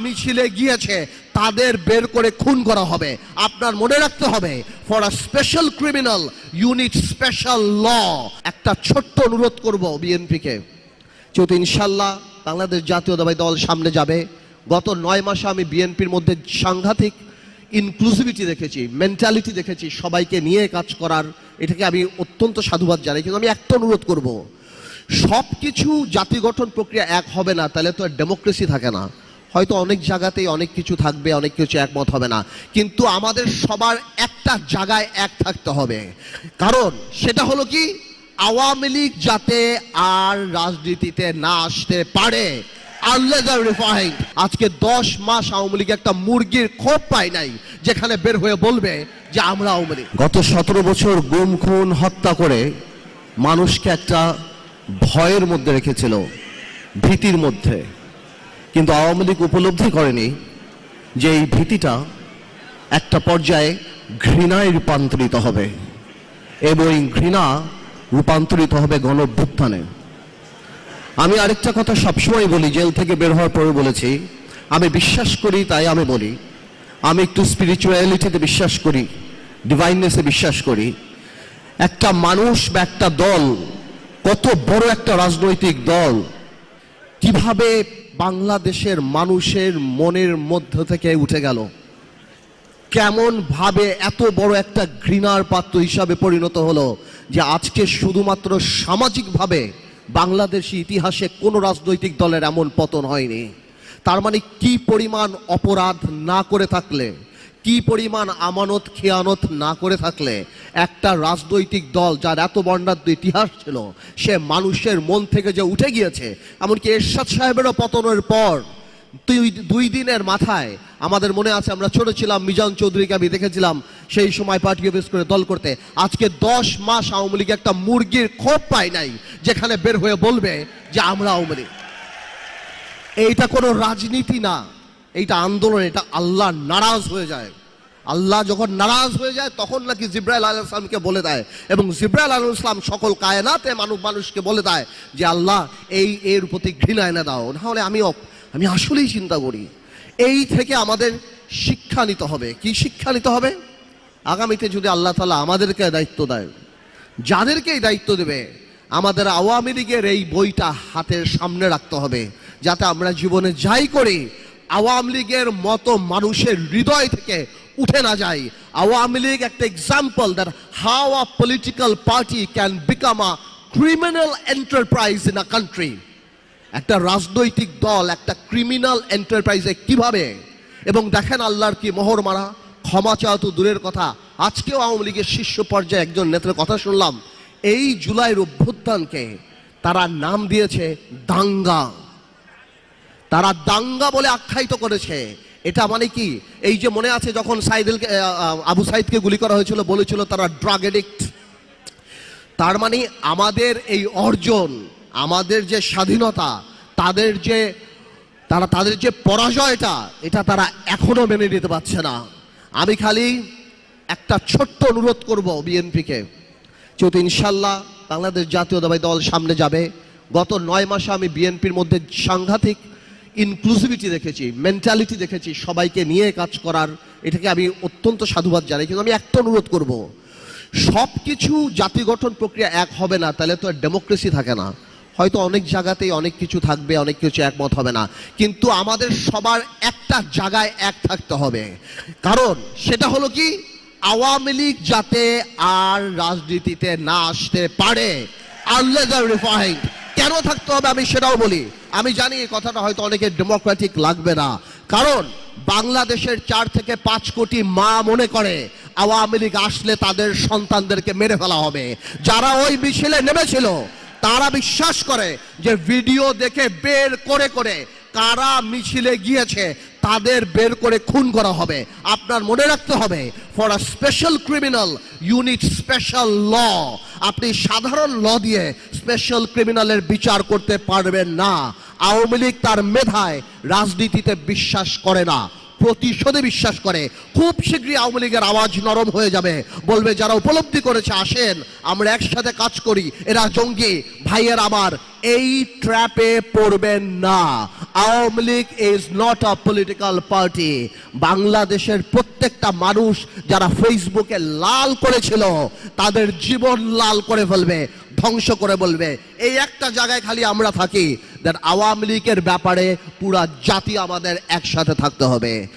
মিছিলে গিয়েছে তাদের বের করে খুন করা হবে। আপনার মনে রাখতে হবে, for a special criminal you need special law. একটা ছোট্ট অনুরোধ করব বিএনপিকে, যেহেতু ইনশাল্লাহ বাংলাদেশ জাতীয়তাবাদী দল সামনে যাবে। গত 9 মাসে আমি বিএনপির মধ্যে সাংঘাতিক ইনক্লুসিভিটি দেখেছি, মেন্টালিটি দেখেছি, সবাইকে নিয়ে কাজ করার। এটাকে আমি অত্যন্ত সাধুবাদ জানাই। কিন্তু আমি একটা অনুরোধ করব, সব কিছু জাতি গঠন প্রক্রিয়া এক হবে না, তাহলে তো আর ডেমোক্রেসি থাকে না। হয়তো অনেক জায়গাতেই অনেক কিছু থাকবে, অনেক কিছু একমত হবে না, কিন্তু আমাদের সবার একটা জায়গায় এক থাকতে হবে। কারণ সেটা হলো কি, আওয়ামী লীগ যাতে আর রাজনীতিতে না আসতে পারে। আজকে 10 মাস আওয়ামী লীগ একটা মুরগির খোপ পায় নাই যেখানে বের হয়ে বলবে যে আমরা আওয়ামী লীগ। গত 17 বছর গুম খুন হত্যা করে মানুষকে একটা ভয়ের মধ্যে রেখেছিল, ভীতির মধ্যে। কিন্তু আওয়ামী লীগ উপলব্ধি করেনি যে এই ভীতিটা একটা পর্যায়ে ঘৃণায় রূপান্তরিত হবে, এবং এই ঘৃণা রূপান্তরিত হবে গণঅভ্যুত্থানে। আমি আরেকটা কথা সবসময় বলি, জেল থেকে বের হওয়ার পরে বলেছি, আমি বিশ্বাস করি, তাই আমি বলি, আমি একটু স্পিরিচুয়ালিটিতে বিশ্বাস করি, ডিভাইননেসে বিশ্বাস করি। একটা মানুষ বা একটা দল, কত বড় একটা রাজনৈতিক দল, কিভাবে বাংলাদেশের মানুষের মনের মধ্য থেকে উঠে গেল, কেমন ভাবে এত বড় একটা ঘৃণার পাত্র হিসাবে পরিণত হলো, যে আজকে শুধুমাত্র সামাজিকভাবে বাংলাদেশি ইতিহাসে কোনো রাজনৈতিক দলের এমন পতন হয়নি। তার মানে কি পরিমাণ অপরাধ না করে থাকলে, কি পরিমাণ আমানত খেয়ানত না করে থাকলে একটা রাজনৈতিক দল যার এত বর্ণাঢ্য ইতিহাস ছিল, সে মানুষের মন থেকে যে উঠে গিয়েছে। এমনকি এরশাদ সাহেবেরও পতনের পর 2 দিনের মাথায় আমাদের মনে আছে, আমরা ছোট ছিলাম, মিজান চৌধুরীকে আমি দেখেছিলাম সেই সময় পার্টি অফিস করে দল করতে। আজকে 10 মাস আওয়ামী লীগ একটা মুরগির খোপ পায় নাই যেখানে বের হয়ে বলবে যে আমরা আওয়ামী লীগ। এইটা কোনো রাজনীতি না, এইটা আন্দোলন, এটা আল্লাহ নারাজ হয়ে যায়। আল্লাহ যখন নারাজ হয়ে যায় তখন নাকি জিব্রাইল আলাইহিস সালামকে বলে দেয়, এবং জিব্রাইল আলাইহিস সালাম সকল কায়নাতে মানুষকে বলে দেয় যে আল্লাহ এর প্রতি ঘৃণা এনে দাও। নাহলে আমি আসলেই চিন্তা করি, এই থেকে আমাদের শিক্ষা নিতে হবে। কি শিক্ষা নিতে হবে? আগামীতে যদি আল্লাহ তাআলা আমাদেরকে দায়িত্ব দেয়, যাদেরকে এই দায়িত্ব দেবে, আমাদের আওয়ামী লীগের এই বইটা হাতের সামনে রাখতে হবে, যাতে আমরা জীবনে যাই করি আওয়ামী লীগের মতো মানুষের হৃদয় থেকে উঠে না যায়। আওয়ামী লীগ একটা example that how a political party can become a criminal enterprise in a country. একটা রাজনৈতিক দল একটা ক্রিমিনাল এন্টারপ্রাইজে কিভাবে, এবং দেখেন আল্লাহর কি মোহর মারা, ক্ষমা চাওয়া তো দূরের কথা। আজকেও আওয়ামী লীগের শীর্ষ পর্যায়ে একজন নেতার কথা শুনলাম, এই জুলাইয়ের অভ্যুত্থানকে তারা নাম দিয়েছে দাঙ্গা। তারা দাঙ্গা বলে আখ্যায়িত করেছে। এটা মানে কি, এই যে মনে আছে যখন আবু সাইদকে গুলি করা হয়েছিল, বলেছিল তারা ড্রাগ এডিক্ট। তার মানে আমাদের এই অর্জন, আমাদের যে স্বাধীনতা, তাদের যে পরাজয়টা, এটা তারা এখনো মেনে নিতে পারছে না। আমি খালি একটা ছোট্ট অনুরোধ করব বিএনপিকে, যেহেতু ইনশাল্লাহ বাংলাদেশ জাতীয়তাবাদী দল সামনে যাবে। গত 9 মাসে আমি বিএনপির মধ্যে সাংঘাতিক ইনক্লুসিভিটি দেখেছি, মেন্টালিটি দেখেছি, সবাইকে নিয়ে কাজ করার। এটাকে আমি অত্যন্ত সাধুবাদ জানাই। কিন্তু আমি একটা অনুরোধ করব, সব কিছু জাতি গঠন প্রক্রিয়া এক হবে না, তাহলে তো আর ডেমোক্রেসি থাকে না। হয়তো অনেক জায়গাতেই অনেক কিছু থাকবে, অনেক কিছু একমত হবে না, কিন্তু আমাদের সবার একটা জায়গায় এক থাকতে হবে। কারণ সেটা হলো কি, আওয়ামী লীগ যাতে আর রাজনীতিতে না আসতে পারে। কেন থাকতে হবে আমি সেটাও বলি। আমি জানি এই কথাটা হয়তো অনেকের ডেমোক্রেটিক লাগবে না, কারণ বাংলাদেশের 4 থেকে 5 কোটি মা মনে করে আওয়ামী লীগ আসলে তাদের সন্তানদেরকে মেরে ফেলা হবে। যারা ওই মিছিলে নেমেছিল তারা বিশ্বাস করে যে ভিডিও দেখে বের করে করে কারা মিছিলে গিয়েছে তাদের বের করে খুন করা হবে। আপনার মনে রাখতে হবে, for a special criminal you need special law. আপনি সাধারণ ল দিয়ে স্পেশাল ক্রিমিনালের বিচার করতে পারবেন না। আওয়ামী লীগ তার মেধায় রাজনীতিতে বিশ্বাস করে না, প্রতিশোধে বিশ্বাস করে। খুব শীঘ্রই আওয়ামী লীগের আওয়াজ নরম হয়ে যাবে, বলবে যারা উপলব্ধি করেছে আসেন আমরা একসাথে কাজ করি, এরা জঙ্গি। ভাইয়ের আমার, এই ট্র্যাপে পড়বেন না। Awami League is not a political party. বাংলাদেশের প্রত্যেকটা মানুষ যারা ফেসবুকে লাল করেছিল তাদের জীবন লাল করে ফেলবে, ধ্বংস করে বলবে। এই একটা জায়গায় খালি আমরা থাকি, দ্যাট আওয়ামী লীগের ব্যাপারে পুরা জাতি আমাদের একসাথে থাকতে হবে।